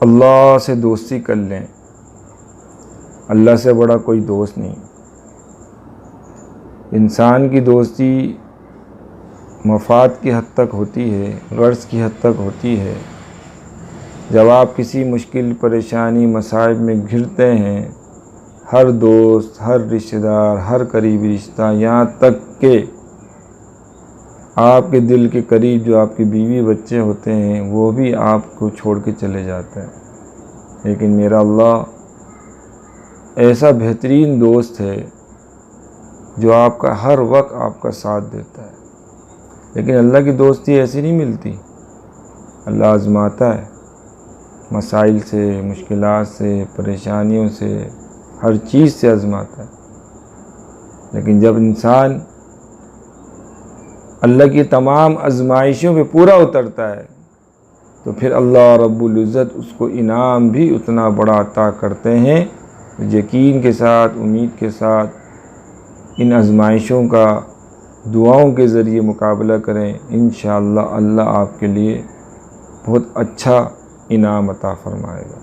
अल्लाह से दोस्ती कर लें। अल्लाह से बड़ा कोई दोस्त नहीं। इंसान की दोस्ती मफाद की हद तक होती है, गर्ज़ की हद तक होती है। जब आप किसी मुश्किल, परेशानी, मसाइब में घिरते हैं, हर दोस्त, हर रिश्तेदार, हर करीबी रिश्ता, यहाँ तक कि आपके दिल के करीब जो आपकी बीवी बच्चे होते हैं, वो भी आपको छोड़ के चले जाते हैं। लेकिन मेरा अल्लाह ऐसा बेहतरीन दोस्त है जो आपका हर वक्त आपका साथ देता है। लेकिन अल्लाह की दोस्ती ऐसी नहीं मिलती। अल्लाह आज़माता है, मसाइल से, मुश्किलात से, परेशानियों से, हर चीज़ से आज़माता है। लेकिन जब इंसान अल्लाह की तमाम आज़माइशों पे पूरा उतरता है तो फिर अल्लाह रब्बुल इज़्ज़त उसको इनाम भी उतना बड़ा अता करते हैं। यकीन के साथ, उम्मीद के साथ इन आज़माइशों का दुआओं के ज़रिए मुकाबला करें। इंशाअल्लाह अल्लाह आपके लिए बहुत अच्छा इनाम अता फ़रमाएगा।